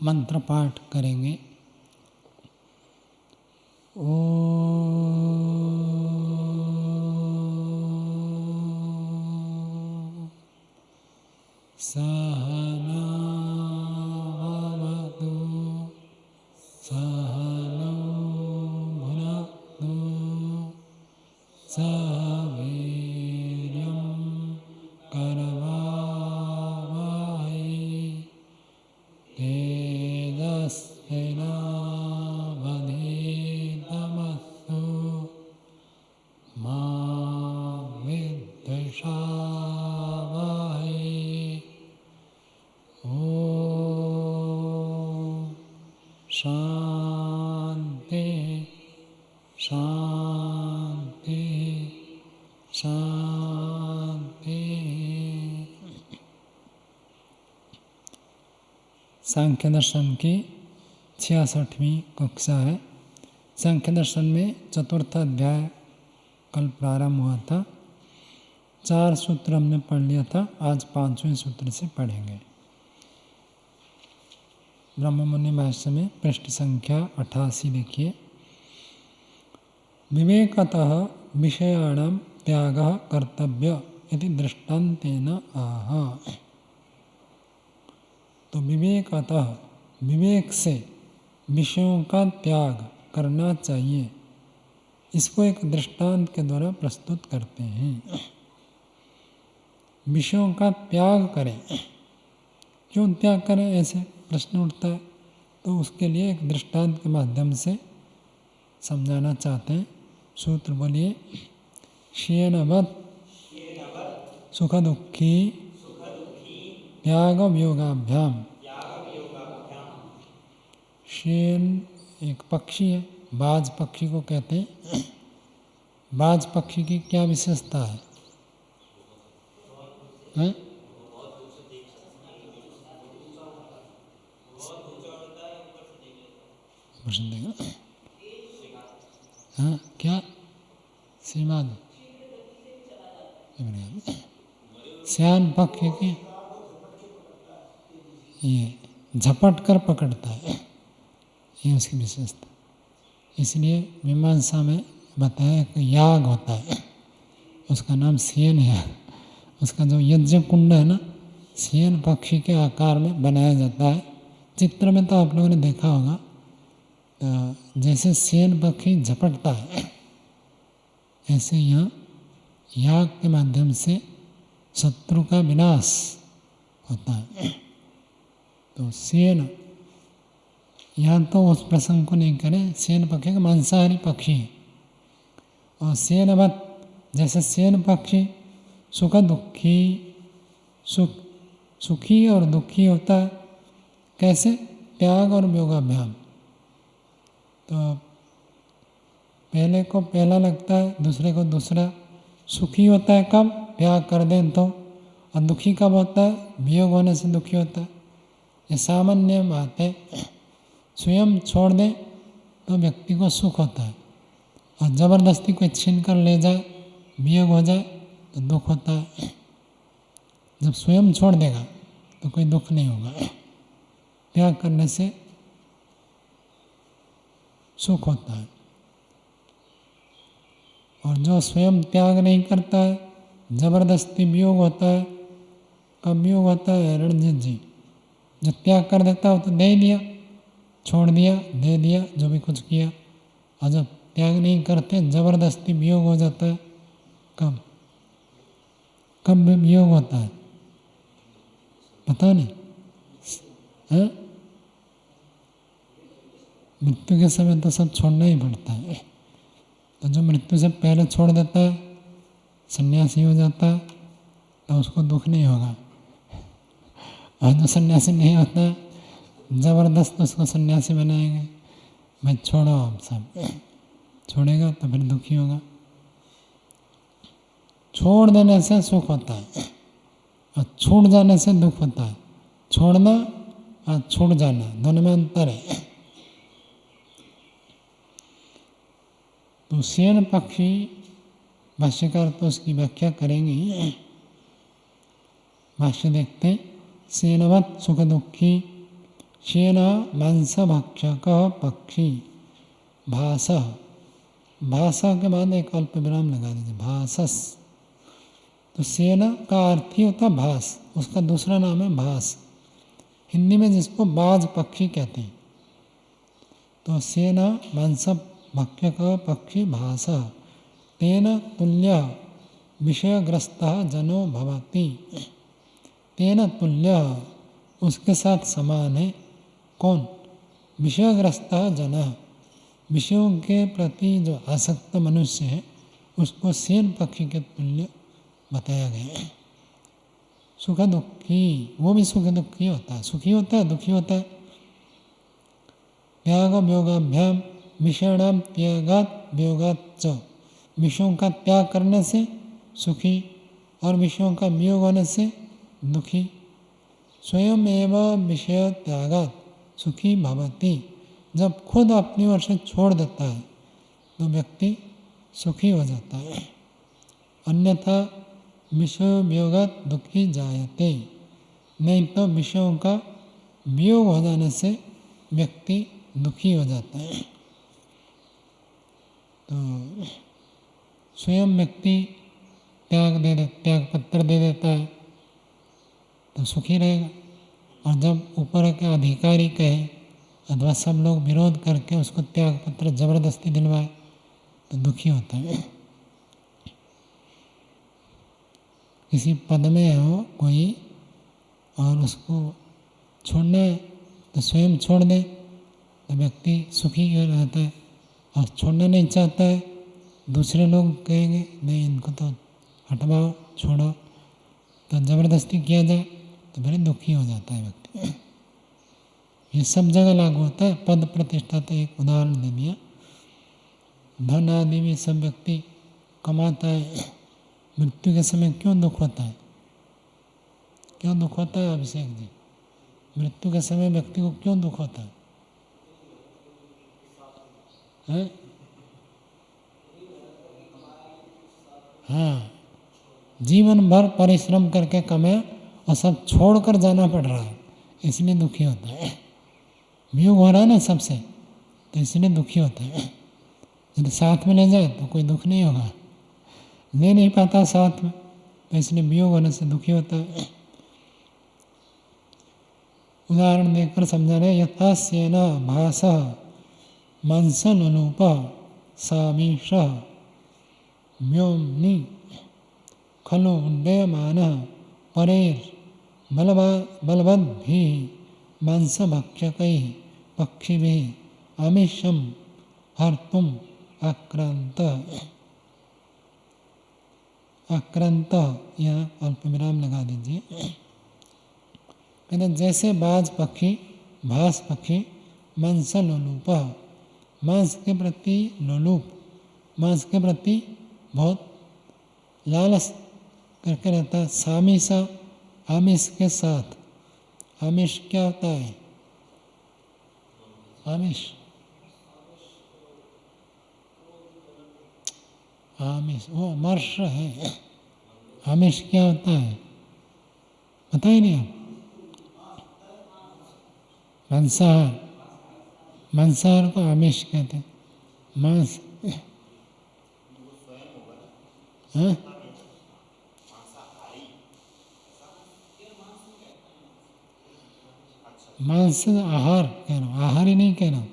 मंत्र पाठ करेंगे। ओम सहना भवतु सहनौ भुनक्तु सह वीर्यं करवावहै तेजस्विनावधीतमस्तु मा विद्विषावहै। ओम शांति शांति शांति। सांख्य दर्शन की 66वीं कक्षा है। सांख्य दर्शन में चतुर्थ अध्याय कल प्रारंभ हुआ था। 4 सूत्र हमने पढ़ लिया था, आज 5वें सूत्र से पढ़ेंगे। ब्रह्ममुनि भाष्य में पृष्ठ संख्या 88 देखिए। विवेकतः विषयाणां त्यागः कर्तव्य इति दृष्टान्तेन आह। तो विवेकतः, विवेक से विषयों का त्याग करना चाहिए, इसको एक दृष्टांत के द्वारा प्रस्तुत करते हैं। विषयों का त्याग करें, क्यों त्याग करें ऐसे प्रश्न उठता है, तो उसके लिए एक दृष्टांत के माध्यम से समझाना चाहते हैं। सूत्र बोलिए। श्येनवत् सुख दुःखी त्याग वियोगाभ्याम। श्येन एक पक्षी है, बाज पक्षी को कहते हैं। बाज पक्षी की क्या विशेषता है? हैं? हाँ, क्या सीमा श्यान पक्षी की ये झपट कर पकड़ता है, ये उसकी विशेषता। इसलिए मीमांसा में बताया कि याग होता है, उसका नाम श्येन है। उसका जो यज्ञ कुंड है ना, श्येन पक्षी के आकार में बनाया जाता है। चित्र में तो आप लोगों ने देखा होगा, जैसे श्येन पक्षी झपटता है, ऐसे यहाँ याग के माध्यम से शत्रु का विनाश होता है। तो श्येन, यहाँ तो उस प्रसंग को नहीं करें, श्येन पक्षी का मांसाहारी पक्षी है। और श्येनवत्, जैसे श्येन पक्षी सुख दुःखी, सुखी और दुखी होता है, कैसे? त्याग और वियोगाभ्याम। तो पहले को पहला लगता है, दूसरे को दूसरा। सुखी होता है कब? त्याग कर दें तो। और दुखी कब होता है? वियोग होने से दुखी होता है। ये सामान्य बात है। स्वयं छोड़ दें तो व्यक्ति को सुख होता है, और ज़बरदस्ती कोई छीन कर ले जाए, वियोग हो जाए तो दुख होता है। जब स्वयं छोड़ देगा तो कोई दुख नहीं होगा। त्याग करने से सुख होता है। और जो स्वयं त्याग नहीं करता है, जबरदस्ती वियोग होता है। कब वियोग होता है? रणजीत जी, जो त्याग कर देता है तो दे दिया, छोड़ दिया, दे दिया, जो भी कुछ किया। और जब त्याग नहीं करते, जबरदस्ती वियोग हो जाता है। कब कब वियोग होता है? पता नहीं है? मृत्यु के समय तो सब छोड़ना ही पड़ता है। तो जो मृत्यु से पहले छोड़ देता है, सन्यासी हो जाता है, तो उसको दुख नहीं होगा। और जो सन्यासी नहीं होता है, ज़बरदस्त उसको सन्यासी बनाएंगे, भाई छोड़ो आप सब, छोड़ेगा तो फिर दुखी होगा। छोड़ देने से सुख होता है, और छूट जाने से दुख होता है। छोड़ना और छूट जाना, दोनों में अंतर है। तो श्येन पक्षी, भाष्यकार तो उसकी व्याख्या करेंगे। भाष्य देखते हैं। श्येनवत् सुख दुःखी शेन मांसभक्षक पक्षी भास। भाषा के बाद एक अल्प विराम लगा दीजिए, भासस। तो सेना का अर्थ ही होता है भास, उसका दूसरा नाम है भास, हिंदी में जिसको बाज पक्षी कहते हैं। तो सेना मांस भक्षक पक्षी भास तेन तुल्य विषयग्रस्त जनो भवति। तेन तुल्य उसके साथ समान है कौन? विषयग्रस्त जन, विषयों के प्रति जो आसक्त मनुष्य है उसको सेन पक्षी के तुल्य बताया गया है। सुख दुखी, वो भी सुख दुखी होता है, सुखी होता है दुखी होता है। त्याग वियोगाभ्याम विषयाणाम त्यागात वियोगात च, विषयों का त्याग करने से सुखी और विषयों का वियोग होने से दुखी। स्वयं एवं विषय त्यागात सुखी भवति, जब खुद अपनी ओर से छोड़ देता है तो व्यक्ति सुखी हो जाता है। अन्यथा विषय वियोगात दुखी जायते, नहीं तो विषयों का वियोग हो जाने से व्यक्ति दुखी हो जाता है। तो स्वयं व्यक्ति त्याग पत्र दे देता है तो सुखी रहेगा, और जब ऊपर के अधिकारी कहे अथवा सब लोग विरोध करके उसको त्याग पत्र जबरदस्ती दिलवाए तो दुखी होता है। किसी पद में हो कोई और उसको छोड़ना है तो स्वयं छोड़ दे तो व्यक्ति सुखी रहता है, और छोड़ना नहीं चाहता है दूसरे लोग कहेंगे नहीं इनको तो हटवाओ छोड़ो, तो ज़बरदस्ती किया जाए तो फिर दुखी हो जाता है व्यक्ति। ये सब जगह लागू होता है। पद प्रतिष्ठा तो एक उदाहरण दे दिया। धन आदि में सब व्यक्ति कमाता है, मृत्यु के समय क्यों दुख होता है? क्यों दुख होता है अभिषेक जी? मृत्यु के समय व्यक्ति को क्यों दुख होता है? हैं? हाँ, जीवन भर परिश्रम करके कमाया और सब छोड़कर जाना पड़ रहा है, इसलिए दुखी होता है। वियोग हो रहा है ना सबसे, तो इसलिए दुखी होता है। यदि साथ में ले जाए तो कोई दुख नहीं होगा, ले नहीं पाता साथ में तो इसलिए वियोग होने से दुखी होता है। उदाहरण देकर समझा रहे, यथा सेन भास मंसलोलूप सामीश व्योम्नि खलु उड्डयमान परेर बलवद्भिः मांसभक्षकैः पक्षिभिः आमिषं हर्तुम् आक्रांत। यहाँ अल्प विराम लगा दीजिए। कहते जैसे बाज पक्षी भास पक्षी मांसलोलूप, मांस के प्रति लोलूप, मांस के प्रति बहुत लालच करके रहता है। सामीसा, आमिष के साथ। आमिष क्या होता है? आमिष, आमिष वो मर्श है। आमिष क्या होता है पता ही नहीं आप? मांसाहार, मांसाहार को आमिष कहते हैं। मांस हाँ? मांस आहार कह रहा हूँ, आहार ही नहीं कह रहा हूँ।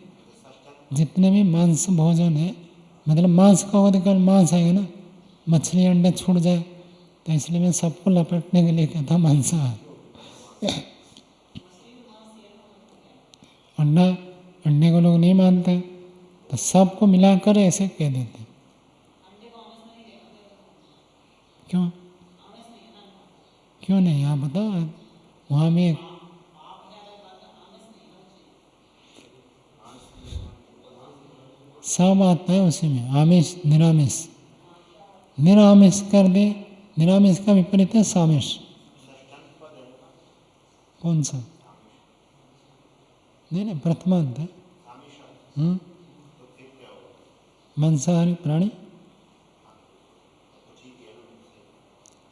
जितने भी मांस भोजन है, मतलब मांस का होगा तो केवल मांस आएगा ना, मछली अंडे छूट जाए, तो इसलिए मैं सबको लपेटने के लिए कहता हूँ मांसाहार। अंडा, अंडे को लोग नहीं मानते तो सबको मिलाकर ऐसे कह देते। क्यों क्यों नहीं आप बताओ? वहाँ भी सब आता है उसी में, आमिष निरामिष। निरामिष कर दे, निरामिष का विपरीत है सामिष। कौन सा? नहीं प्रथमांत है। मांसाहारी प्राणी।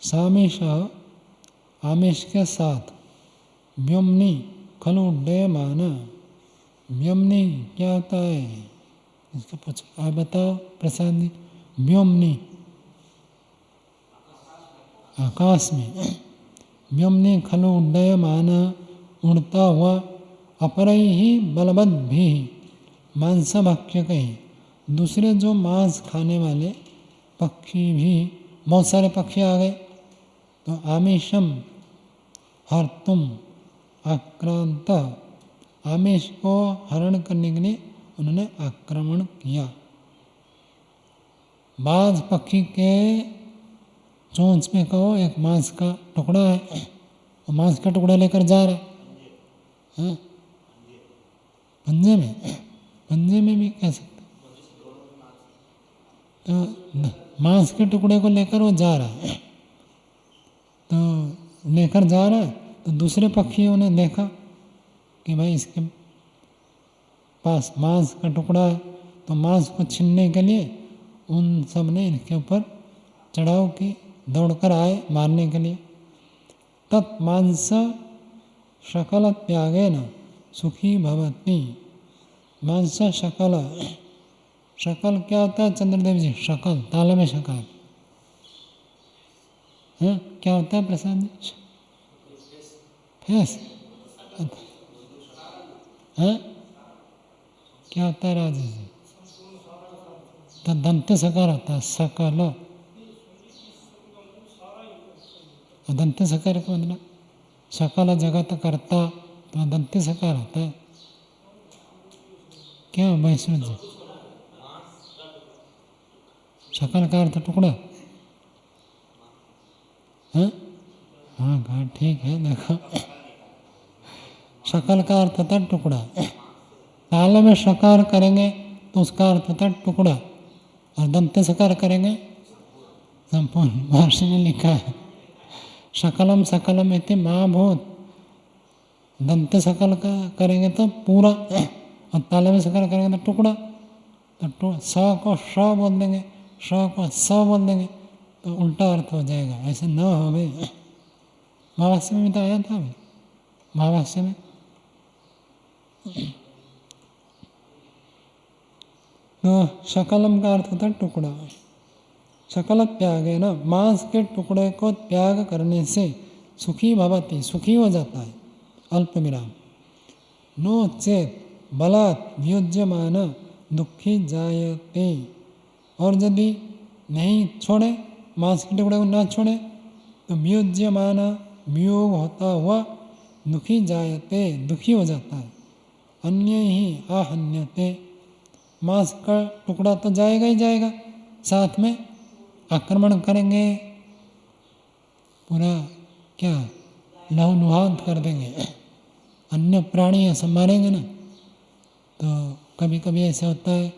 सामिष आमिष के साथ, व्योमनी खलु उड्डयमान। व्योमनी क्या होता है? इसका पूछो, आप बताओ प्रसाद जी। व्योमनी आकाश में, व्योमनी खलु उड्डयमान, उड़ता हुआ, अपरई ही बलवद भी, मांस भक्ष्य कहीं, दूसरे जो मांस खाने वाले पक्षी भी, बहुत सारे पक्षी आ गए, तो आमिषम हर्तुम आक्रांत, आमिष को हरण करने के लिए उन्होंने आक्रमण किया। बाज पक्षी के चोंच में कहो एक मांस का टुकड़ा है, वो मांस का टुकड़ा लेकर जा रहा है, पंजे में, पंजे में भी कह सकते, तो मांस के टुकड़े को लेकर वो जा रहा है, तो लेकर जा रहा है, तो दूसरे पक्षियों ने देखा कि भाई इसके पास मांस का टुकड़ा है, तो मांस को छीनने के लिए उन सब ने इनके ऊपर चढ़ाव की, दौड़कर आए मारने के लिए। तत् मांस शकल त्यागेन सुखी भवति। मांस शकल, शकल क्या होता है चंद्रदेव जी? शकल, ताल में शकार है, क्या होता है प्रसाद जी? फेस है, क्या होता है राजेश जी? तो दंत सकार होता है, सकल, दंत सकार का मतलब सकल जगत करता, तो दंत सकार होता है। क्या वैष्णव जी? शकल का अर्थ टुकड़ा है, हाँ ठीक है। देखो शकल का अर्थ होता है टुकड़ा, ताल में शकार करेंगे तो उसका अर्थ होता है टुकड़ा, और दंत सकार करेंगे संपूर्ण। महर्षि ने लिखा है शकलम सकलम इति महाभूत, दंत सकल का करेंगे तो पूरा, और ताले में सकार करेंगे तो टुकड़ा, तो स को श बोल देंगे, श को स बोल देंगे, तो उल्टा अर्थ हो जाएगा, ऐसे न हो भाई। महाभाष्य में भी तो आया था अभी, महाभाष्य में तो शकलम का अर्थ होता है टुकड़ा। शकल त्याग है ना, मांस के टुकड़े को त्याग करने से सुखी भवति, सुखी हो जाता है, अल्प विराम। नो चेत बलात् व्युज्यमान दुखी जायते, और यदि नहीं छोड़े, मांस के टुकड़े को ना छोड़े, तो व्युज्यमान, वियोग होता हुआ, दुखी जायते, दुखी हो जाता है। अन्य ही आहन्यते, मांस का टुकड़ा तो जाएगा ही जाएगा, साथ में आक्रमण करेंगे, पूरा क्या लहूलुहान कर देंगे, अन्य प्राणी ऐसा मारेंगे ना। तो कभी कभी ऐसा होता है,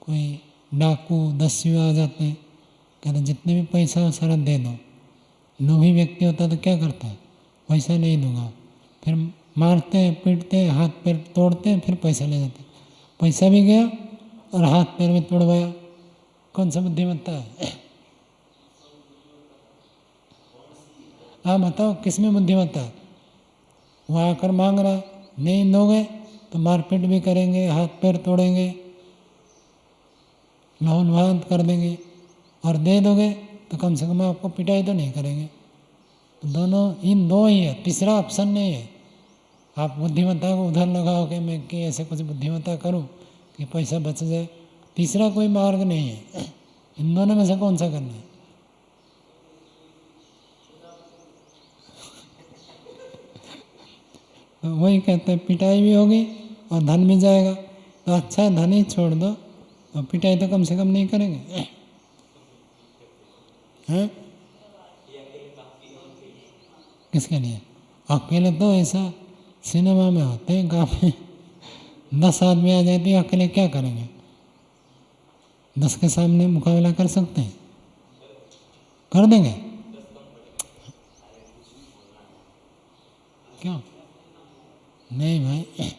कोई डाकू दस्यु आ जाते हैं, कहते जितने भी पैसा हो सारा दे दो। लोभी व्यक्ति होता है तो क्या करता है, पैसा नहीं दूंगा, फिर मारते हैं, पीटते हैं, हाथ पैर तोड़ते हैं, फिर पैसा ले जाते हैं। पैसा भी गया और हाथ पैर भी तोड़वाया। कौन सा बुद्धिमत्ता है? आप बताओ किसमें बुद्धिमत्ता है? वो आकर मांग रहा है, नहीं दोगे तो मारपीट भी करेंगे, हाथ पैर तोड़ेंगे, लहूलुहान कर देंगे, और दे दोगे तो कम से कम आपको पिटाई तो नहीं करेंगे। तो दोनों, इन दो ही है, तीसरा ऑप्शन नहीं है। आप बुद्धिमत्ता को उधर लगाओगे, मैं कि ऐसे कुछ बुद्धिमत्ता करूं कि पैसा बच जाए, तीसरा कोई मार्ग नहीं है। इन दोनों में से कौन सा करना है? तो वही कहते हैं, पिटाई भी होगी और धन भी जाएगा, तो अच्छा है धन ही छोड़ दो, और पिटाई तो कम से कम नहीं करेंगे। हैं? किसके लिए? अकेले तो ऐसा सिनेमा में होते हैं काफी, 10 आदमी आ जाती है, अकेले क्या करेंगे? 10 के सामने मुकाबला कर सकते हैं? कर देंगे? क्यों नहीं भाई,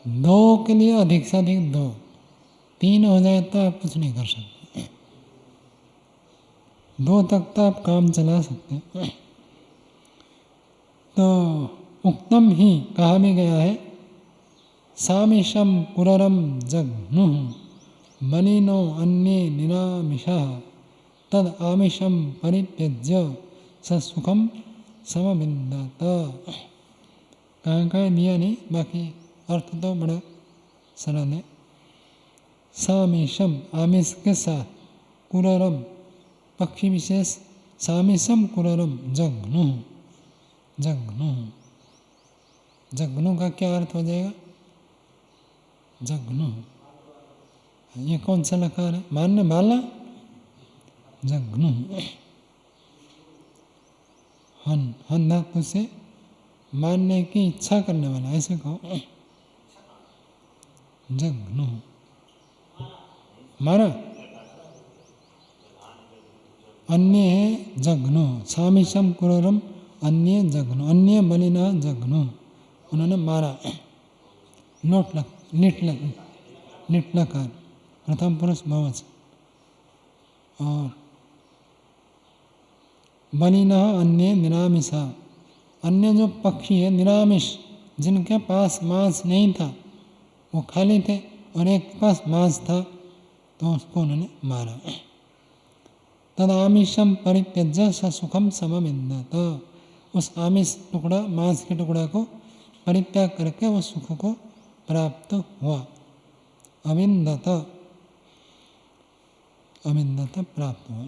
2 के लिए अधिक से अधिक 2, 3 हो जाए तो आप कुछ नहीं कर सकते। 2 तक तो आप काम चला सकते हैं। तो उक्तम ही कहा भी गया है, सामिशम कुररम जघ्नुः मलिनो अन्ये निरामिषः तद आमिषम परित्यज्य स सुखम समविन्दत। कहाँ दिया नहीं, बाकी अर्थ तो बड़ा सरल है। सामिशम आमिष के साथ, कुररम पक्षी विशेष, सामिशम कुररम जघ्नुः, जघ्नुः, जघ्नु का क्या अर्थ हो जाएगा? जघ्नुः, ये कौन सा लकार है? मानने वाला, जघ्नुः। हन धातु से मानने की इच्छा करने वाला, ऐसे कहो, जघ्नुः, माना। अन्य है जघ्नुः, सामिशम कुररम अन्य जघ्नुः, अन्य बलिना जघ्नुः, उन्होंने मारा। लिट लकार प्रथम पुरुष बहुवचन। और बलिना अन्य निरामिषा, अन्य जो पक्षी है निरामिष, जिनके पास मांस नहीं था, वो खाली थे, और एक के पास मांस था, तो उसको उन्होंने मारा। तद आमिषम परित्यज्य स सुखम समविन्दत, उस आमिष टुकड़ा, मांस के टुकड़ा को परित्याग करके वो सुख को प्राप्त हुआ। अविन्दत, अविन्दत प्राप्त हुआ।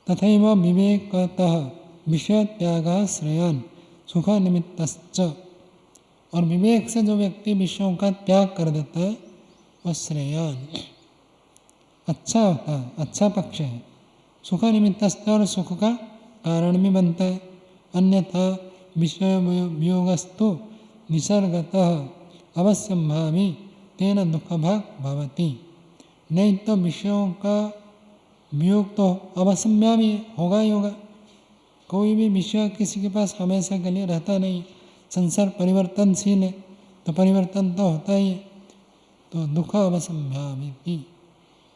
तथैव विवेकतः विषय त्यागः श्रेयान् सुख निमित्तश्च, और विवेक से जो व्यक्ति विषयों का त्याग कर देता है वह श्रेयान् अच्छा होता है, अच्छा पक्ष है। सुख निमित्तश्च, और सुख का कारण भी बनता है। अन्यथा विषय वियोगस्तु निसर्गतः अवश्यं भावी तेन दुःखभाग् भवति। नहीं तो विषयों का वियोग तो अवश्यम्भावी होगा ही होगा। कोई भी विषय किसी के पास हमेशा के लिए रहता नहीं, संसार परिवर्तनशील है, तो परिवर्तन तो होता ही है। तो दुख अवश्यम्भावी,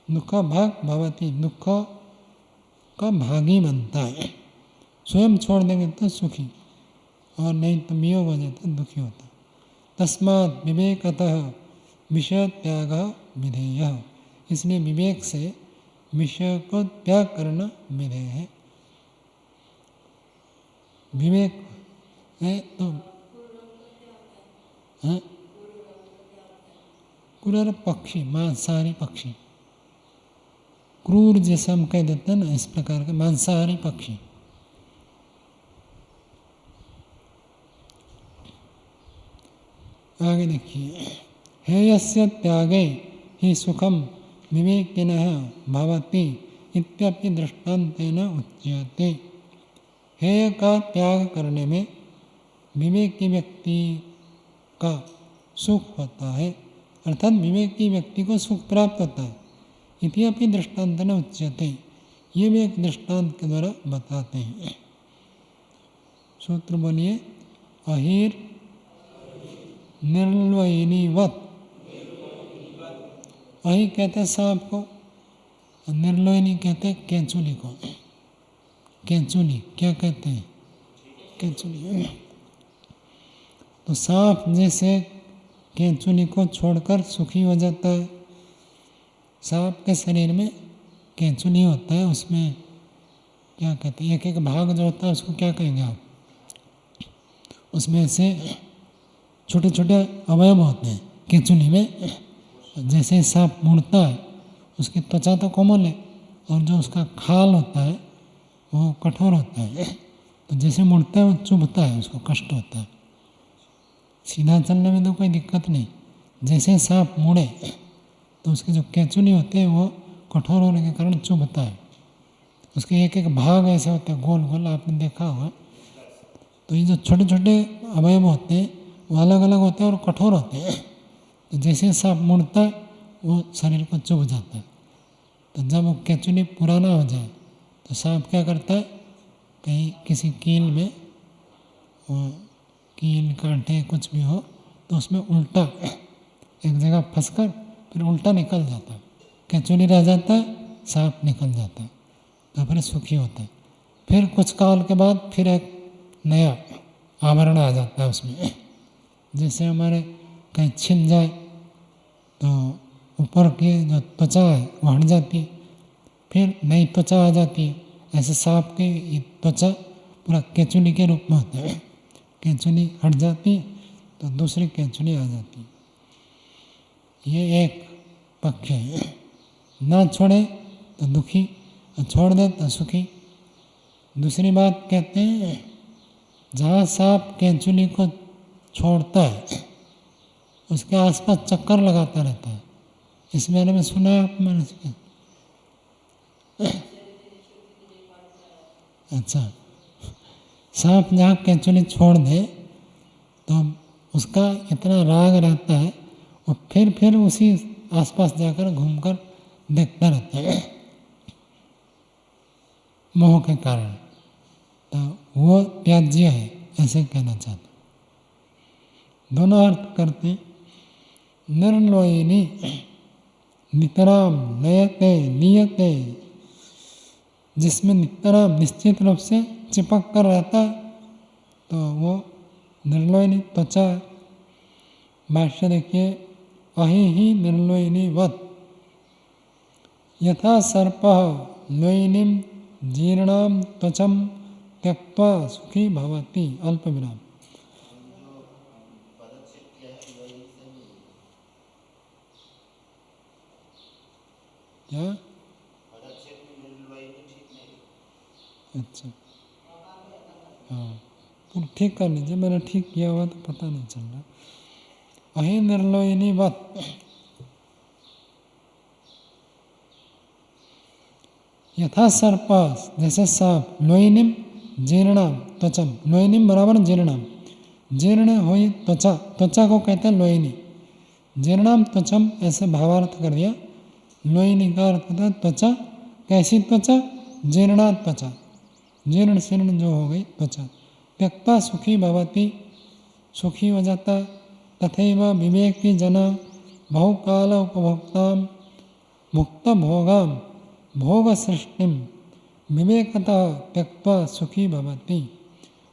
दुःख भाग भवति, दुख का भागी बनता है। स्वयं छोड़ देंगे तो सुखी, और नहीं तो वियोग हो जाता दुखी होता। तस्मात् विवेकतः विषय त्याग विधेयः, इसलिए विवेक से विषय को त्याग करना विधेय है। विवेक है तो क्रूर पक्षी, मांसाहारी पक्षी, क्रूर जैसा हम कह देते हैं ना, इस प्रकार के मांसाहारी पक्षी। आगे देखिए, हेयस्य त्यागे ही सुखम विवेकिनः भवति इत्यपि दृष्टान्तेन उच्यते। हेय का त्याग करने में विवेकी व्यक्ति का सुख होता है, अर्थात विवेकी व्यक्ति को सुख प्राप्त होता है। इत्यपि दृष्टान्तेन उच्यते, ये भी एक दृष्टांत के द्वारा बताते हैं। सूत्र बोलिए, अहिर निर्लोयिनीवत, अहि कहते हैं सांप को, और निर्लोयिनी कहते हैं केंचुली को। केंचुली क्या कहते हैं? केंचुली। तो सांप जैसे केंचुली को छोड़कर सुखी हो जाता है। सांप के शरीर में केंचुली होता है, उसमें क्या कहते हैं, एक एक भाग जो होता है उसको क्या कहेंगे आप? उसमें से छोटे छोटे अवयव होते हैं केंचुली में। जैसे सांप मुड़ता है, उसकी त्वचा तो कोमल है, और जो उसका खाल होता है वो कठोर होता है। तो जैसे मुड़ता है वो चुभता है, उसको कष्ट होता है। सीधा चलने में तो कोई दिक्कत नहीं, जैसे सांप मुड़े तो उसके जो केंचुली होते हैं वो कठोर होने के कारण चुभता है। उसके एक एक भाग ऐसे होते हैं गोल गोल, आपने देखा होगा। तो ये जो छोटे छोटे अवयव होते हैं वो अलग अलग होते हैं और कठोर होते हैं। तो जैसे सांप मुड़ता है वो शरीर को चुभ जाता है। तो जब वो केंचुली पुराना हो जाए तो सांप क्या करता है, कहीं किसी कील में, वो कील कांटे कुछ भी हो तो उसमें उल्टा एक जगह फंसकर फिर उल्टा निकल जाता है। केंचुली रह जाता है, सांप निकल जाता है, तो फिर सुखी होता है। फिर कुछ काल के बाद फिर एक नया आवरण आ जाता है उसमें। जैसे हमारे कहीं छिल जाए तो ऊपर की जो त्वचा है वो हट जाती है, फिर नई त्वचा आ जाती है। ऐसे सांप की त्वचा पूरा केंचुली के रूप में होता है, केंचुली हट जाती है तो दूसरी केंचुली आ जाती है। ये एक पक्ष है। ना छोड़े तो दुखी और छोड़ दे तो सुखी। दूसरी बात कहते हैं, जहाँ सांप केंचुली को छोड़ता है उसके आसपास चक्कर लगाता रहता है। इस बारे में सुना है आप मैंने? अच्छा, सांप जहाँ केंचुली छोड़ दे तो उसका इतना राग रहता है वो फिर उसी आसपास जाकर घूमकर देखता रहता है मोह के कारण। तो वो त्याज्य है, ऐसे कहना चाहते। दोनों अर्थ करते हैं। निर्लोयिनी नितराम नयते नियते, जिसमें नितराम निश्चित रूप से चिपक कर रहता है तो वो निर्लोयिनी त्वचा। भाष्य देखिए, अहि निर्लोयिनी वत् यथा सर्पः लोयिनीं जीर्णां त्वचं त्यक्त्वा सुखी भवति। अल्प विराम। क्या? अच्छा, हाँ, ठीक कर लीजिए, मैंने ठीक किया हुआ तो पता नहीं चल रहा। अहि निर्लोयिनी वत् यथा सर्प, जैसे सांप, लोयिनीम जीर्णाम त्वचम, लोयिनीम बराबर जीर्णाम, जीर्ण हुई त्वचा, त्वचा को कहते हैं लोयिनी। जीर्णाम त्वचम ऐसे भावार्थ कर दिया। लोयिनी का अर्थ होता है त्वचा। कैसी त्वचा? जीर्णा त्वचा, जीर्ण शीर्ण जो हो गई त्वचा। त्यक्त्वा सुखी भवति, सुखी हो जाता। तथैव विवेकी जना बहुकाल उपभोक्ताम मुक्त भोगाम भोग सृष्टिम विवेकतः त्यक्त्वा सुखी भवति।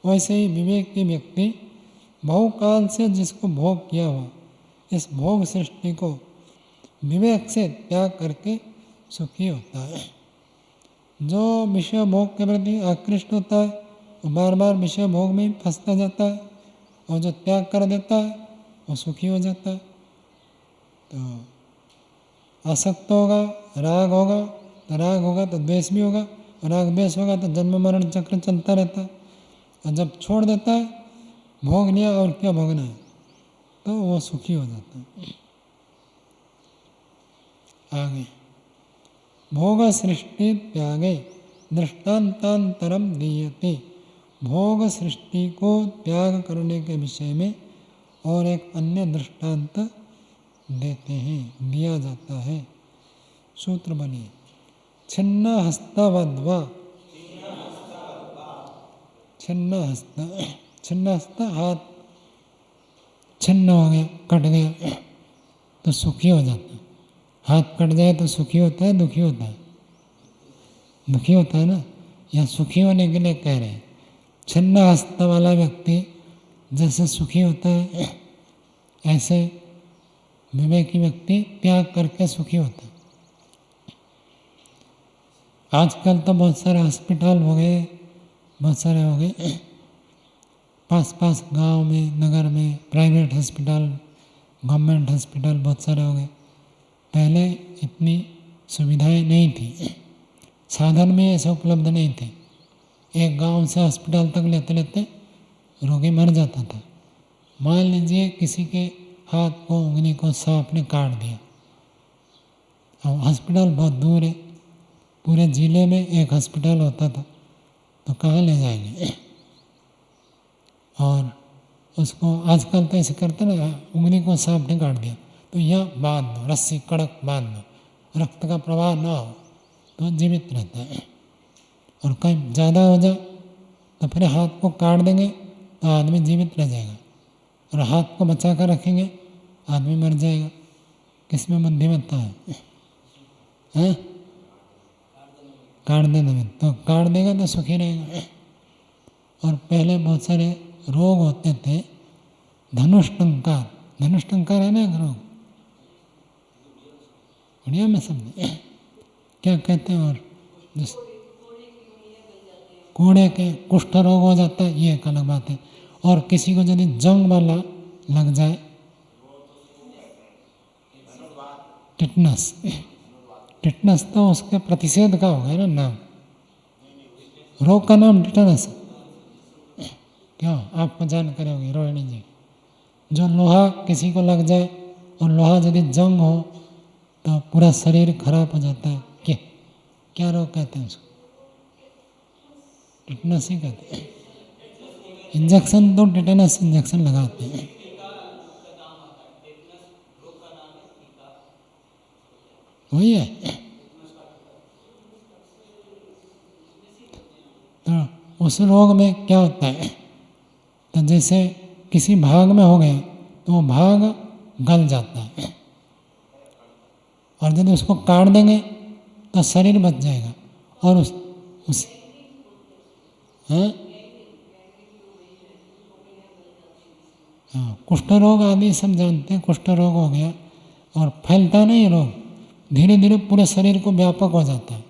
वैसे ही विवेक की व्यक्ति बहुकाल से जिसको भोग किया हुआ इस भोग सृष्टि को विवेक से त्याग करके सुखी होता है। जो विषय भोग के प्रति आकृष्ट होता है वो बार बार विषय भोग में ही फंसता जाता है, और जो त्याग कर देता है वो सुखी हो जाता है। तो आसक्त होगा, राग होगा तो राग होगा तो द्वेष भी होगा, और राग द्वेष होगा तो जन्म मरण चक्र चलता रहता है। और जब छोड़ देता है, भोग लिया और क्या भोगना है, तो वो सुखी हो जाता है। आगे भोग सृष्टि त्यागे दृष्टांतांतरम दीयते। भोग सृष्टि को त्याग करने के विषय में और एक अन्य दृष्टांत देते हैं, दिया जाता है। सूत्र बनिए, छिन्न हस्तवद्वा, छिन्न हस्त, छिन्न हस्त हाथ छिन्न हो गया, कट गया तो सुखी हो जाता है। हाथ कट जाए तो सुखी होता है, दुखी होता है? दुखी होता है ना। या सुखी होने के लिए कह रहे हैं। छिन्न हस्त वाला व्यक्ति जैसे सुखी होता है, ऐसे विवेकी व्यक्ति त्याग करके सुखी होता है। आजकल तो बहुत सारे हॉस्पिटल हो गए, बहुत सारे हो गए पास पास गांव में, नगर में, प्राइवेट हॉस्पिटल, गवर्नमेंट हॉस्पिटल बहुत सारे हो गए। पहले इतनी सुविधाएं नहीं थी, साधन भी ऐसे उपलब्ध नहीं थे। एक गांव से हॉस्पिटल तक लेते लेते रोगी मर जाता था। मान लीजिए किसी के हाथ को, उंगली को सांप ने काट दिया, अब हॉस्पिटल बहुत दूर है, पूरे ज़िले में एक हॉस्पिटल होता था, तो कहाँ ले जाएंगे? और उसको आजकल तो ऐसे करते ना, उंगली को सांप ने काट दिया तो यहाँ बांध दो, रस्सी कड़क बांध दो, रक्त का प्रवाह ना हो तो जीवित रहता है। और कहीं ज़्यादा हो जाए तो फिर हाथ को काट देंगे तो आदमी जीवित रह जाएगा, और हाथ को बचा कर रखेंगे आदमी मर जाएगा। किसमें बुद्धिमत्ता है? हैं? काट देने में, तो काट देगा तो सुखी रहेगा। और पहले बहुत सारे रोग होते थे, धनुष्टंकार, धनुष्टंकार है ना एक रोग, बढ़िया में समझे क्या कहते हैं, और कोड़े के कुष्ठ रोग हो जाता है, ये एक अलग बात है। और किसी को यदि जंग वाला लग जाए, टिटनस, टिटनस तो उसके प्रतिषेध का हो गया ना नाम, रोग का नाम टिटनस। क्यों, आपको जानकारी होगी रोहिणी जी, जो लोहा किसी को लग जाए और लोहा यदि जंग हो तो पूरा शरीर खराब हो जाता है, क्या रोग कहते हैं उसको, टिटनस ही कहते हैं। इंजेक्शन तो टिटनस इंजेक्शन लगाते हैं। वही है। तो उस रोग में क्या होता है, तो जैसे किसी भाग में हो गया तो वो भाग गल जाता है, और यदि उसको काट देंगे तो शरीर बच जाएगा। और उस हाँ, कुष्ठ रोग आदि सब जानते हैं, कुष्ठ रोग हो गया और फैलता नहीं रोग, धीरे धीरे पूरे शरीर को व्यापक हो जाता है।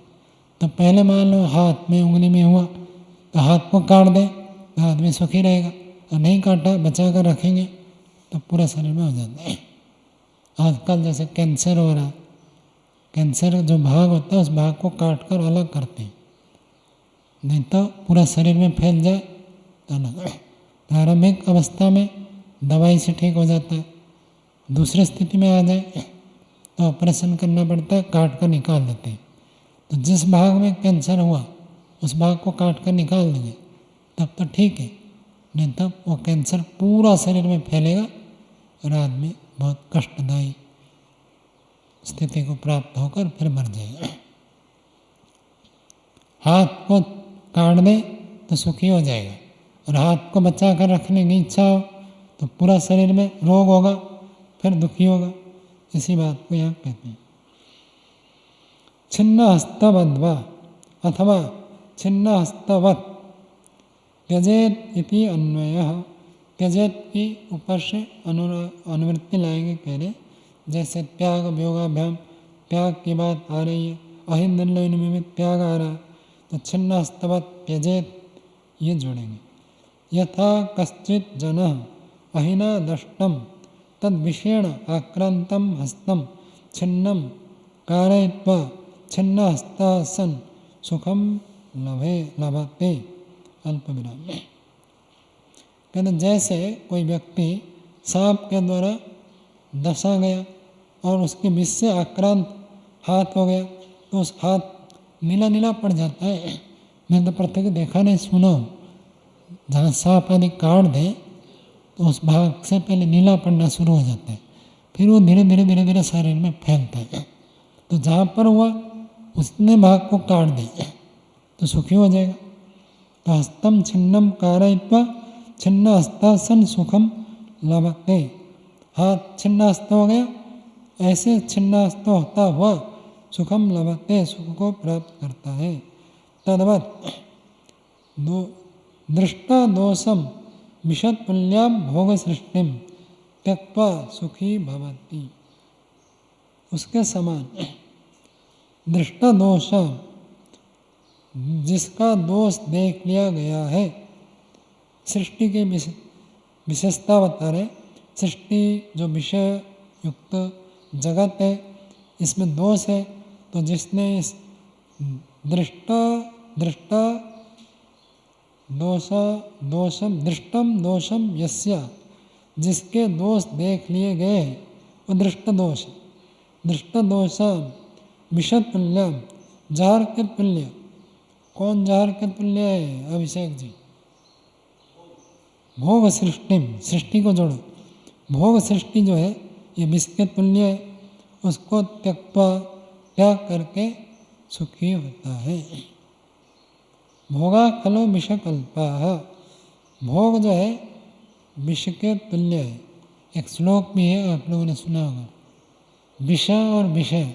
तो पहले मान लो हाथ में उंगली में हुआ तो हाथ को काट दें तो आदमी सुखी रहेगा, और नहीं काटा बचा कर रखेंगे तो पूरे शरीर में हो जाता है। आजकल जैसे कैंसर हो रहा है, कैंसर जो भाग होता है उस भाग को काट कर अलग करते हैं, नहीं तो पूरा शरीर में फैल जाए तो अलग। प्रारंभिक अवस्था में दवाई से ठीक हो जाता है, दूसरी स्थिति में आ जाए तो ऑपरेशन करना पड़ता है, काट कर निकाल देते हैं। तो जिस भाग में कैंसर हुआ उस भाग को काट कर निकाल देंगे तब तो ठीक है, नहीं तब वो कैंसर पूरा शरीर में फैलेगा और आदमी बहुत कष्टदायी स्थिति को प्राप्त होकर फिर मर जाएगा। हाथ को काट दे तो सुखी हो जाएगा, और हाथ को बचा कर रखने की इच्छा हो तो पूरा शरीर में रोग होगा, फिर दुखी होगा। इसी बात को यहाँ कहते हैं। छिन्न हस्तवद्वा अथवा छिन्न हस्तवत् त्यजेत इति अन्वयः। त्यजेत की ऊपर से अनुवृत्ति लाएंगे, कह रहे जैसे त्याग वियोगाभ्याम, त्याग की बात आ रही है, अहिंदुल्लयन में त्याग आ रहा है, तो छिन्न हस्तवत् त्यजेत ये जोड़ेंगे। यथा कश्चित जनः अहिना दष्टम तद्विषेण आक्रांतं हस्तं छिन्नं कारयित्वा छिन्न हस्ता सन् सुखम लभते। अल्प विराम। कहते जैसे कोई व्यक्ति सांप के द्वारा दसा गया और उसके विष से आक्रांत हाथ हो गया तो उस हाथ नीला नीला पड़ जाता है। मैंने तो प्रत्येक देखा नहीं, सुना, जहाँ सांप आदि काट दे तो उस भाग से पहले नीला पड़ना शुरू हो जाता है, फिर वो धीरे धीरे धीरे धीरे शरीर में फैलता है। तो जहाँ पर हुआ उसने भाग को काट दिया तो सुखी हो जाएगा। तो हस्तम छिन्नम कारयित्वा छिन्न हस्ता सन सुखम लभते। हाथ छिन्न हस्त हो गया, ऐसे छिन्न हस्त होता हुआ सुखम लभते, सुख को प्राप्त करता है। तद्वत् दृष्टा दोषम विषतुल्याम भोग सृष्टिम त्यक्त्वा सुखी भवति। उसके समान दृष्टा दोष, जिसका दोष देख लिया गया है, सृष्टि की विशेषता बता रहे। सृष्टि जो विषय युक्त जगत है इसमें दोष है, तो जिसने इस दृष्टा दोषम दृष्टम दोषम यस्य, जिसके दोष देख लिए गए वो दृष्ट दोष। दृष्ट दोष विषतुल्यम, जहर के तुल्य। कौन जहर के तुल्य है अभिषेक जी? भोग सृष्टि, सृष्टि को जोड़ो। भोग सृष्टि जो है ये विष के तुल्य है, उसको त्यक्त्वा त्याग करके सुखी होता है। भोगा खलो विषकल्पाः, भोग जो है विष के तुल्य है। एक श्लोक भी है, आप लोगों ने सुना होगा, विषय और विषय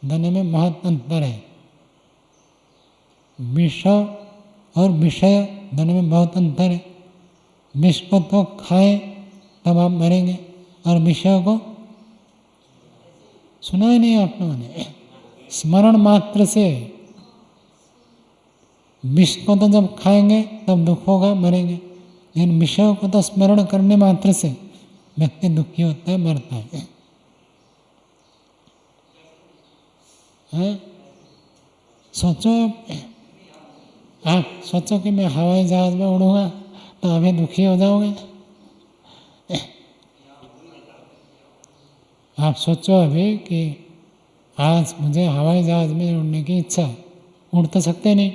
दोनों में बहुत अंतर है। विष और विषय दोनों में बहुत अंतर है। विष को तो खाए तब आप मरेंगे, और विषय को सुना ही नहीं आप लोगों ने, स्मरण मात्र से। विष को तो जब खाएंगे तब दुख होगा, मरेंगे, लेकिन विषय को तो स्मरण करने मात्र से व्यक्ति दुखी होता है, मरता है। सोचो, आप सोचो कि मैं हवाई जहाज में उड़ूंगा तो अभी दुखी हो जाओगे। आप सोचो अभी कि आज मुझे हवाई जहाज में उड़ने की इच्छा, उड़ तो सकते नहीं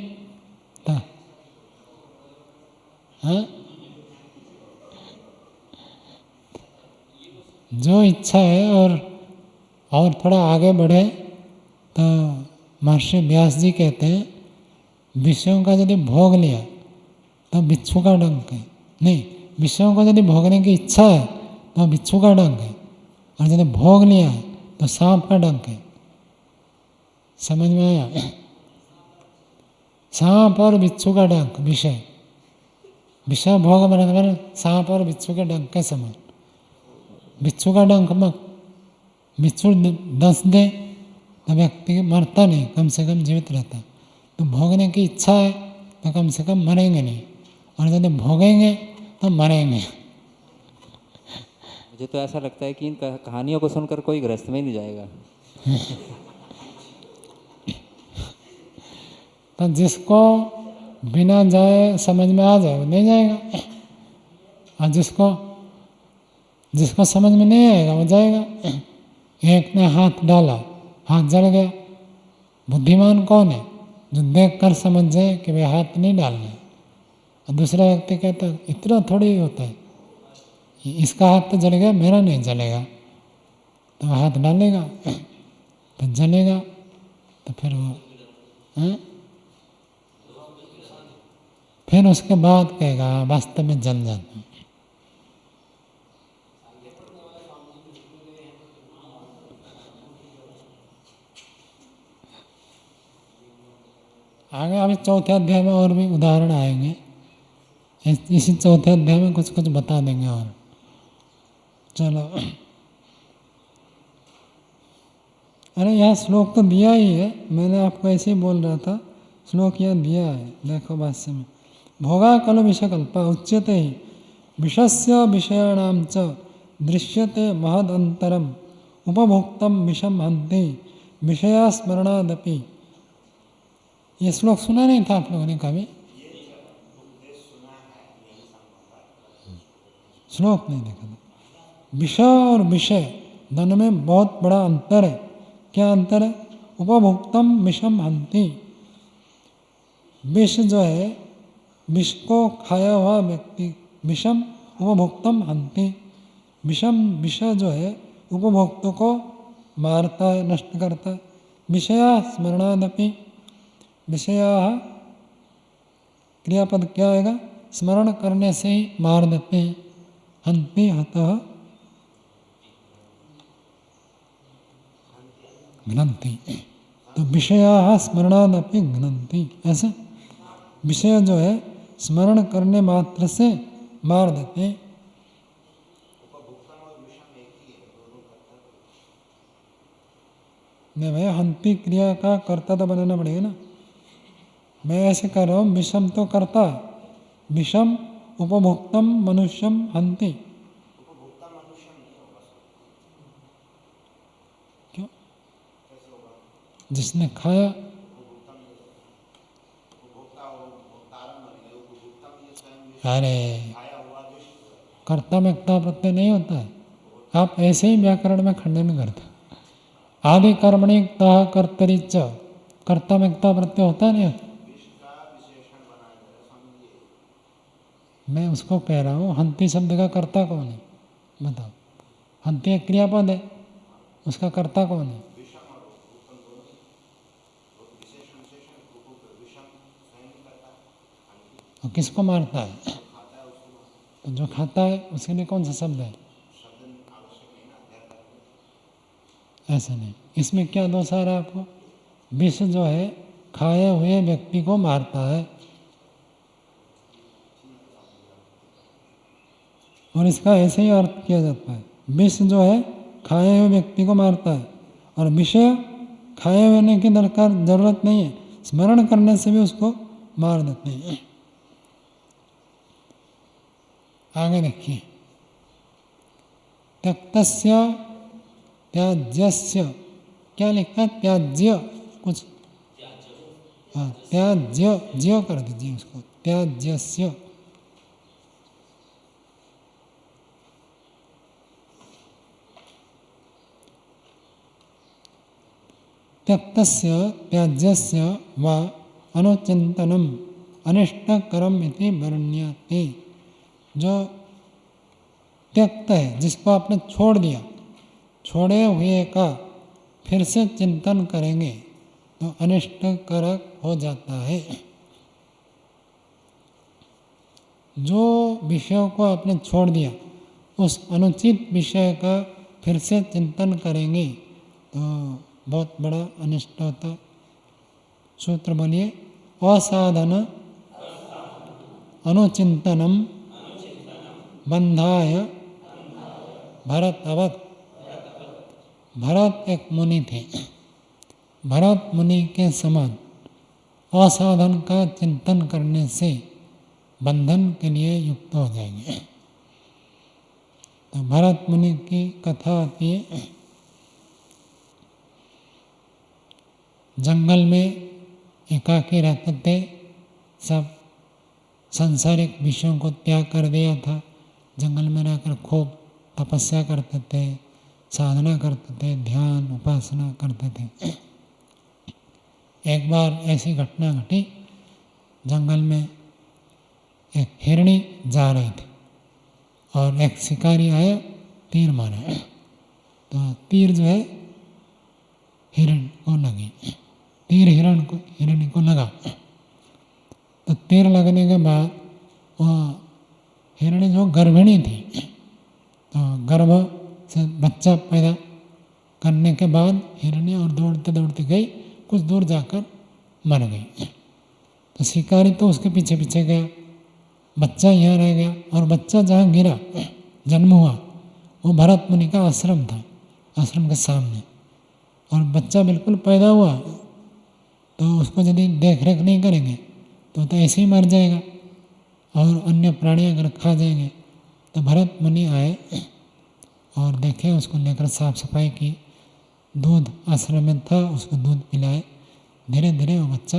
था। हाँ, जो इच्छा है और थोड़ा आगे बढ़े तो महर्षि व्यास जी कहते हैं, विषयों का यदि भोग लिया तो बिच्छू का डंक है, नहीं, विषयों को यदि भोगने की इच्छा है तो बिच्छू का डंक है, और यदि भोग लिया है तो सांप का डंक है। समझ में आया? सांप और बिच्छू का डंक, विषय भोग बराबर सांप और बिच्छू के डंक के समान। बिच्छू का डंक मत, बिच्छू दस दे तो व्यक्ति मरता नहीं, कम से कम जीवित रहता। तो भोगने की इच्छा है तो कम से कम मरेंगे नहीं, और यदि भोगेंगे तो मरेंगे। मुझे तो ऐसा लगता है कि इन कहानियों को सुनकर कोई गृहस्थ में नहीं जाएगा। तो जिसको बिना जाए समझ में आ जाए वो नहीं जाएगा, और जिसको समझ में नहीं आएगा वो जाएगा। एक ने हाथ डाला, हाथ जल गया। बुद्धिमान कौन है? जो देख कर समझ जाए कि वे हाथ नहीं डालना है। और दूसरा व्यक्ति कहता है इतना थोड़ी ही होता है, इसका हाथ तो जल गया, मेरा नहीं जलेगा, तो हाथ डालेगा तो जलेगा, तो फिर वो फिर उसके बाद कहेगा वास्तव में जल जाता। आगे अभी चौथे अध्याय में और भी उदाहरण आएंगे, इसी चौथे अध्याय में कुछ कुछ बता देंगे। और चलो, अरे यहाँ श्लोक तो दिया ही है, मैंने आपको ऐसे ही बोल रहा था, श्लोक यहाँ दिया है, देखो भाष्य में। भोगा खलु विषकल्पा उच्यते ही विषस्य विषयाणां च दृश्यते महदंतरम उपभोक्तम विषम हन्ति विषया स्मरणादपि। ये श्लोक सुना नहीं था आप लोगों ने कभी? श्लोक नहीं देखा था। विषय और विषय दोनों में बहुत बड़ा अंतर है। क्या अंतर है? उपभोक्तम विषम हन्ति, विष जो है, विष को खाया हुआ व्यक्ति, विषम उपभोक्तम हन्ति, विषम विषय जो है उपभोक्तों को मारता है, नष्ट करता है। विषया स्मरणादपि, विषया क्रियापद क्या आएगा? स्मरण करने से ही मार देते हैं। हन्ति हतः घ्नन्ति, तो विषया स्मरणादपि घ्नन्ति, ऐसे विषय जो है स्मरण करने मात्र से मार देते हैं। नहीं भाई, हन्ति क्रिया का कर्ता तो बनाना पड़ेगा ना। मैं ऐसे कर रहा हूँ, विषम तो करता, विषम उपभोक्तम मनुष्यम हन्ति। क्यों? जिसने खाया, अरे कर्ता में क्ता प्रत्यय नहीं होता है, आप ऐसे ही व्याकरण में खंडन करते। आदि कर्मणि क्ता कर्तरि च, कर्ता में क्ता प्रत्यय होता नहीं। मैं उसको कह रहा हूँ, हन्ति शब्द का कर्ता कौन है बताओ? हन्ति एक क्रियापद है, उसका कर्ता कौन है? और किसको मारता है? तो जो खाता है उसके लिए कौन सा शब्द है? ऐसा नहीं। इसमें क्या दोष आ रहा है आपको? विष जो है खाए हुए व्यक्ति को मारता है, और इसका ऐसे ही अर्थ किया जाता है, विष जो है खाए हुए व्यक्ति को मारता है, और विषय खाए हुए की दरकार जरूरत नहीं है, स्मरण करने से भी उसको मार देते हैं। आगे देखिए, त्यक्तस्य त्याज्यस्य, क्या लिखा है? त्याज्य कुछ, हाँ त्याज्य, ज्य कर दीजिए उसको, त्याज्यस्य। त्यक्तस्य त्याज्यस्य वा अनुचिंतनम अनिष्टकरम इति वर्ण्यते। जो त्यक्त है, जिसको आपने छोड़ दिया, छोड़े हुए का फिर से चिंतन करेंगे तो अनिष्टकारक हो जाता है। जो विषयों को आपने छोड़ दिया, उस अनुचित विषय का फिर से चिंतन करेंगे तो बहुत बड़ा अनिष्ट होता है। सूत्र बोलिए, असाधन अनुचिंतनम बंधाय भरतवत्। भरत एक मुनि थे, भरत मुनि के समान असाधन का चिंतन करने से बंधन के लिए युक्त हो जाएंगे। तो भरत मुनि की कथा आती है, जंगल में एकाकी रहते थे, सब सांसारिक विषयों को त्याग कर दिया था, जंगल में रहकर खूब तपस्या करते थे, साधना करते थे, ध्यान उपासना करते थे। एक बार ऐसी घटना घटी, जंगल में एक हिरणी जा रही थी और एक शिकारी आया, तीर मारा, तो तीर जो है हिरण को लगी, तीर हिरणी को लगा। तो तीर लगने के बाद वह हिरणी जो गर्भिणी थी, तो गर्भ से बच्चा पैदा करने के बाद हिरणी और दौड़ते दौड़ते गई, कुछ दूर जाकर मर गई। तो शिकारी तो उसके पीछे पीछे गया, बच्चा यहाँ रह गया, और बच्चा जहाँ गिरा जन्म हुआ वो भरत मुनि का आश्रम था, आश्रम के सामने, और बच्चा बिल्कुल पैदा हुआ, तो उसको यदि देख रेख नहीं करेंगे तो ऐसे ही मर जाएगा और अन्य प्राणी अगर खा जाएंगे। तो भरत मुनि आए और देखे, उसको लेकर साफ सफाई की, दूध आश्रम में था, उसको दूध पिलाए, धीरे धीरे वो बच्चा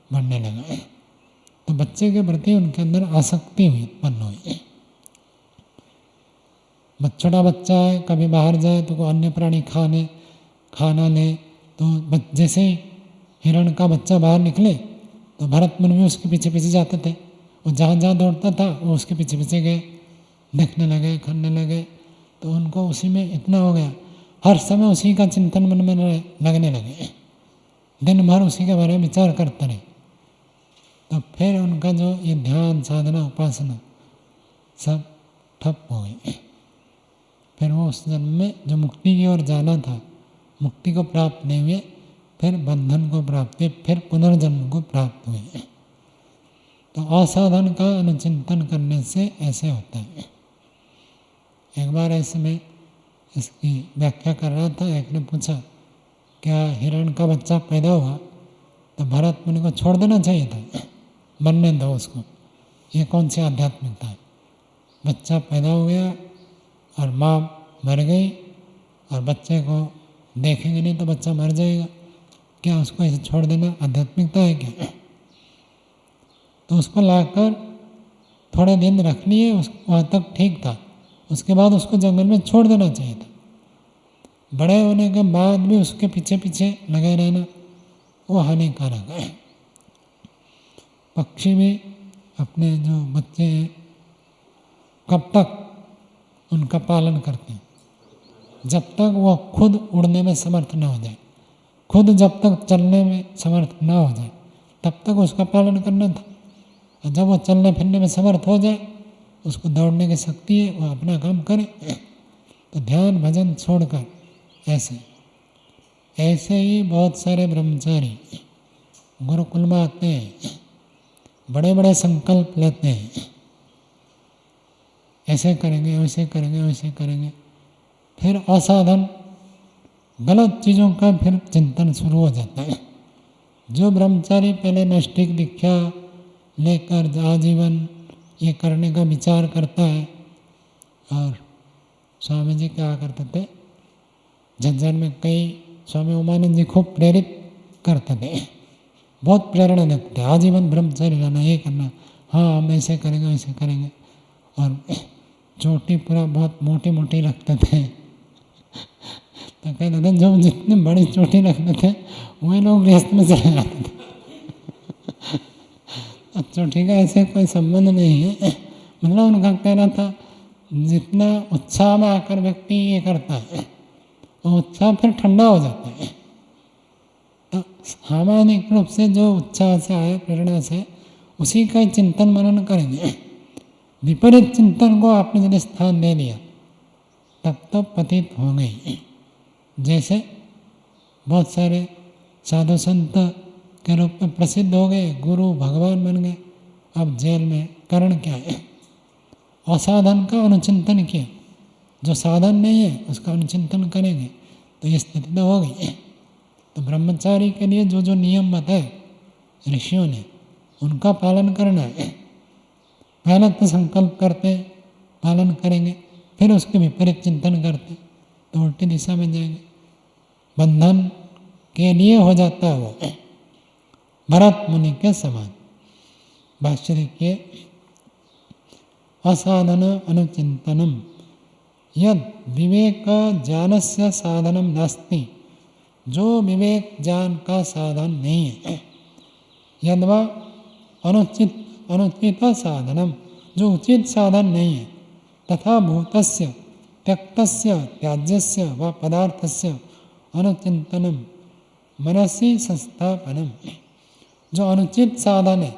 बढ़ने लगा। तो बच्चे के प्रति उनके अंदर आसक्ति हुई, उत्पन्न हुई। छोटा बच्चा है, कभी बाहर जाए तो कोई अन्य प्राणी खाना ले, तो जैसे ही हिरण का बच्चा बाहर निकले तो भरत मुनि भी उसके पीछे पीछे जाते थे, वो जहाँ जहाँ दौड़ता था वो उसके पीछे पीछे गए, देखने लगे, खाने लगे। तो उनको उसी में इतना हो गया, हर समय उसी का चिंतन मन में लगने लगे, दिन भर उसी के बारे में विचार करते रहे। तो फिर उनका जो ये ध्यान साधना उपासना सब ठप हो गई। फिर वो उस जन्म में जो मुक्ति की ओर जाना था, मुक्ति को प्राप्त नहीं हुए, फिर बंधन को प्राप्त हुए, फिर पुनर्जन्म को प्राप्त हुए। तो असाधन का अनुचिंतन करने से ऐसे होता है। एक बार ऐसे में इसकी व्याख्या कर रहा था, एक ने पूछा क्या हिरण का बच्चा पैदा हुआ तो भरत मुनि को छोड़ देना चाहिए था, बनने दो उसको, ये कौन सी आध्यात्मिकता है? बच्चा पैदा हो गया और माँ मर गई और बच्चे को देखेंगे नहीं तो बच्चा मर जाएगा, क्या उसको ऐसे छोड़ देना आध्यात्मिकता है क्या? तो उसको लाकर थोड़े दिन रख लिए, वहाँ तक ठीक था, उसके बाद उसको जंगल में छोड़ देना चाहिए था। बड़े होने के बाद भी उसके पीछे पीछे लगे रहना वो हानिकारक है। पक्षी भी अपने जो बच्चे हैं कब तक उनका पालन करते हैं, जब तक वो खुद उड़ने में समर्थ न हो जाए, खुद जब तक चलने में समर्थ न हो जाए तब तक उसका पालन करना था। और जब वो चलने फिरने में समर्थ हो जाए, उसको दौड़ने की शक्ति है, वो अपना काम करे, तो ध्यान भजन छोड़कर ऐसे ही बहुत सारे ब्रह्मचारी गुरुकुल में आते हैं, बड़े बड़े संकल्प लेते हैं, ऐसे करेंगे, वैसे करेंगे, वैसे करेंगे। फिर असाधन गलत चीज़ों का फिर चिंतन शुरू हो जाता है। जो ब्रह्मचारी पहले नैष्ठिक दीक्षा लेकर आजीवन ये करने का विचार करता है, और स्वामी जी क्या करते थे, झज्जर में कई स्वामी उमानंद जी खूब प्रेरित करते थे, बहुत प्रेरणा देते थे, आजीवन ब्रह्मचारी रहना, ये करना, हाँ हम ऐसे करेंगे, वैसे करेंगे। और चोटी पूरा बहुत मोटी मोटी रखते थे। तो कहते थे जो जितनी बड़ी चोटी रखते थे वही लोग गृहस्थ में चले जाते थे। चोटी का ऐसे कोई संबंध नहीं है, मतलब उनका कहना था जितना उत्साह में आकर व्यक्ति ये करता है वो उत्साह फिर ठंडा हो जाता है। तो सामान्य रूप से जो उत्साह से आया, प्रेरणा से, उसी का ही चिंतन मनन करेंगे। विपरीत चिंतन को आपने यदि स्थान दे दिया तब तो पतित हो गई। जैसे बहुत सारे साधु संत के रूप में प्रसिद्ध हो गए, गुरु भगवान बन गए, अब जेल में। कारण क्या है? असाधन का अनुचिंतन किया। जो साधन नहीं है उसका अनुचिंतन करेंगे तो ये स्थिति तो हो गई। तो ब्रह्मचारी के लिए जो जो नियम बताए ऋषियों ने उनका पालन करना है। पहले तो संकल्प करते पालन करेंगे, फिर उसके विपरीत चिंतन करते तो उल्टी दिशा में जाएंगे, बंधन के लिए हो जाता है वो भरत मुनि के समान। भाष्य देखिए, असाधन अनुचिंतनम यद विवेक ज्ञानस्य साधनम नास्ति, जो विवेक ज्ञान का साधन नहीं है। यद्वा अनुचित साधनम, जो उचित साधन नहीं है। तथा भूतस्य त्यक्तस्य त्याज्यस्य व पदार्थस्य अनुचिंतनम मनसि संस्थापनम, जो अनुचित साधन है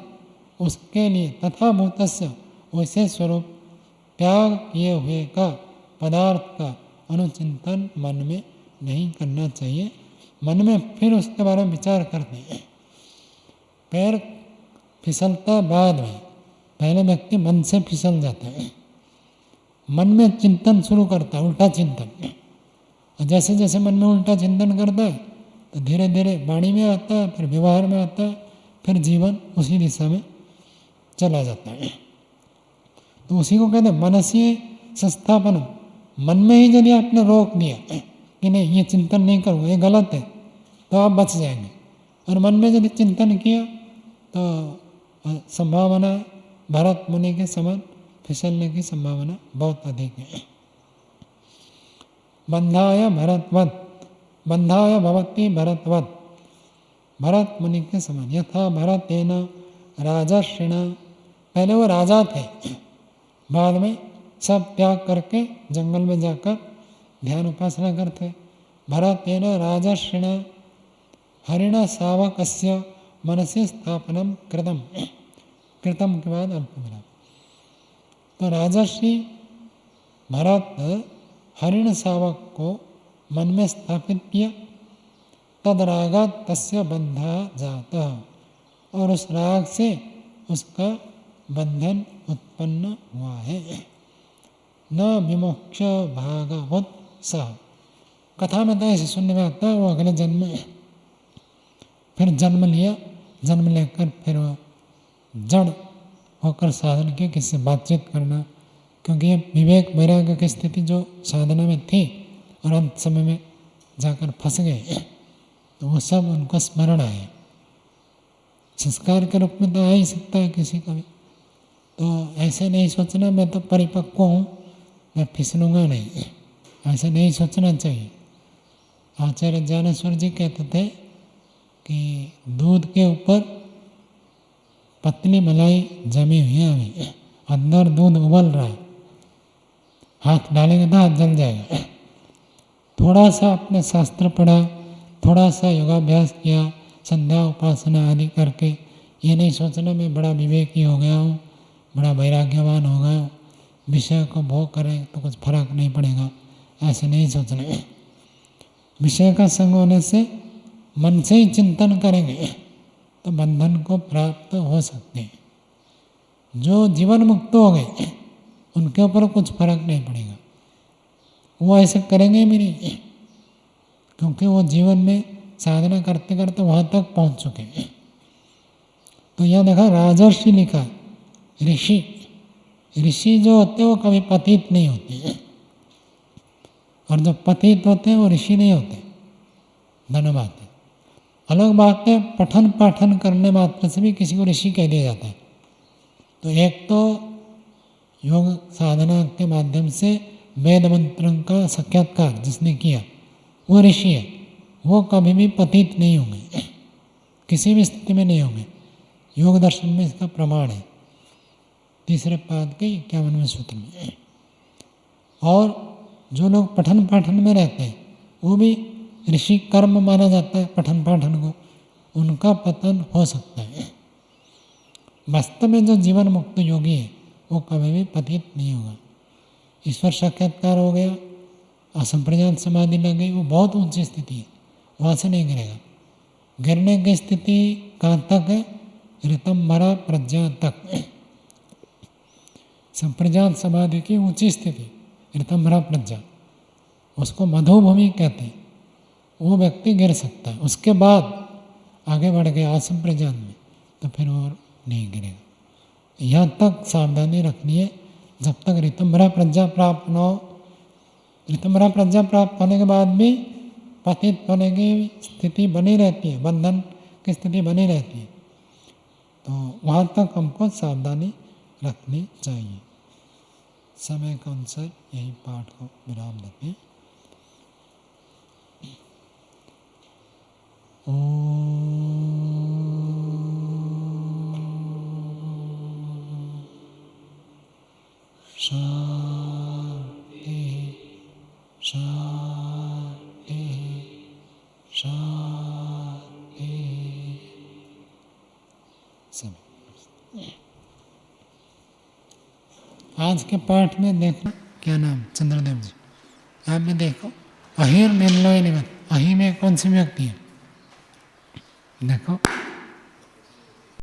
उसके लिए तथा भूतस्य, वैसे स्वरूप त्याग किए हुए का पदार्थ का अनुचिंतन मन में नहीं करना चाहिए। मन में फिर उसके बारे में विचार करते हैं। पैर फिसलता बाद में, पहले व्यक्ति मन से फिसल जाता है, मन में चिंतन शुरू करता है, उल्टा चिंतन। और जैसे जैसे मन में उल्टा चिंतन करता है तो धीरे धीरे वाणी में आता है, फिर व्यवहार में आता है, फिर जीवन उसी दिशा में चला जाता है। तो उसी को कहते हैं मनसी संस्थापन। मन में ही यदि आपने रोक दिया कि नहीं ये चिंतन नहीं करूँगा, ये गलत है, तो आप बच जाएंगे। और मन में यदि चिंतन किया तो संभावना भरत मुनि के समान फिसलने की संभावना बहुत अधिक है। बंधाय भरतवत, बंधाय भवति भरतवत, भरत मुनि के समान। यथा भरतेन राजर्षिणा, पहले वो राजा थे, बाद में सब त्याग करके जंगल में जाकर ध्यान उपासना करते। भरतेन राजर्षिणा हरिण शावकस्य मनसि स्थापनम कृतम, कृतम के बाद अल्पविराम। तो राजर्षि भरत हरिण शावक को मन में स्थापित किया। तद रागात तस्य बंधा जाता, और उस राग से उसका बंधन उत्पन्न हुआ है। न विमोक्ष भागवत सह, कथा में तो ऐसे सुनने में आता है वो अगले जन्म में फिर जन्म लिया, जन्म लेकर फिर वो जड़ होकर साधन के किससे बातचीत करना, क्योंकि ये विवेक वैराग्य की स्थिति जो साधना में थी और अंत समय में जाकर फंस गए, तो वो सब उनको स्मरण आए। संस्कार के रूप में तो आ ही सकता है किसी का भी। तो ऐसे नहीं सोचना मैं तो परिपक्व हूँ, मैं फिसलूँगा नहीं, ऐसे नहीं सोचना चाहिए। आचार्य ज्ञानेश्वर जी कहते थे कि दूध के ऊपर पतली मलाई जमी हुई है, अभी अंदर दूध उबल रहा है, हाथ डालेंगे तो हाथ जल जाएगा। थोड़ा सा आपने शास्त्र पढ़ा, थोड़ा सा योगाभ्यास किया, संध्या उपासना आदि करके, ये नहीं सोचना मैं बड़ा विवेकी हो गया हूँ, बड़ा वैराग्यवान हो गया हूँ, विषय को भोग करें तो कुछ फर्क नहीं पड़ेगा, ऐसे नहीं सोचना। विषय का संग होने से मन से ही चिंतन करेंगे तो बंधन को प्राप्त हो सकते हैं। जो जीवन मुक्त हो गए उनके ऊपर कुछ फर्क नहीं पड़ेगा, वो ऐसे करेंगे भी नहीं, क्योंकि वो जीवन में साधना करते करते वहाँ तक पहुँच चुके हैं। तो यहाँ देखा राजर्षि लिखा, ऋषि, ऋषि जो होते हैं वो कभी पतित नहीं होते हैं, और जो पतित होते हैं वो ऋषि नहीं होते। धन्यवाद। अलग बात है, पठन पाठन करने मात्र से भी किसी को ऋषि कह दिया जाता है। तो एक तो योग साधना के माध्यम से वेद मंत्रों का साक्षात्कार जिसने किया वो ऋषि है, वो कभी भी पतित नहीं होंगे, किसी भी स्थिति में नहीं होंगे। योग दर्शन में इसका प्रमाण है, तीसरे पाद के 51वें सूत्र में। और जो लोग पठन पाठन में रहते हैं वो भी ऋषि कर्म माना जाता है पठन पाठन को, उनका पतन हो सकता है। वास्तव में जो जीवन मुक्त योगी है वो कभी भी पतित नहीं होगा। ईश्वर साक्षात्कार हो गया, असंप्रज्ञात समाधि लग गई, वो बहुत ऊंची स्थिति है, वहाँ से नहीं गिरेगा। गिरने की स्थिति कहाँ तक है? ऋतंभरा प्रज्ञा तक, संप्रज्ञात समाधि की ऊंची स्थिति ऋतंभरा प्रज्ञा, उसको मधुभूमि कहते हैं। वो व्यक्ति गिर सकता है, उसके बाद आगे बढ़ गया असंप्रज्ञात में तो फिर और नहीं गिरेगा। यहाँ तक सावधानी रखनी है, जब तक ऋतंभरा प्रज्ञा प्राप्त न हो। ऋतंभरा प्रज्ञा प्राप्त होने के बाद भी पतित होने की स्थिति बनी रहती है, बंधन की स्थिति बनी रहती है। तो वहाँ तक हमको सावधानी रखनी चाहिए। समय के अनुसार यही पाठ को विराम देते हैं। शांति शांति शांति। आज के पाठ में देखो क्या नाम चंद्रदेव जी, आप भी देखो, अहिर निर्लय निमित्त। अहि में कौन सी व्यक्ति है? देखो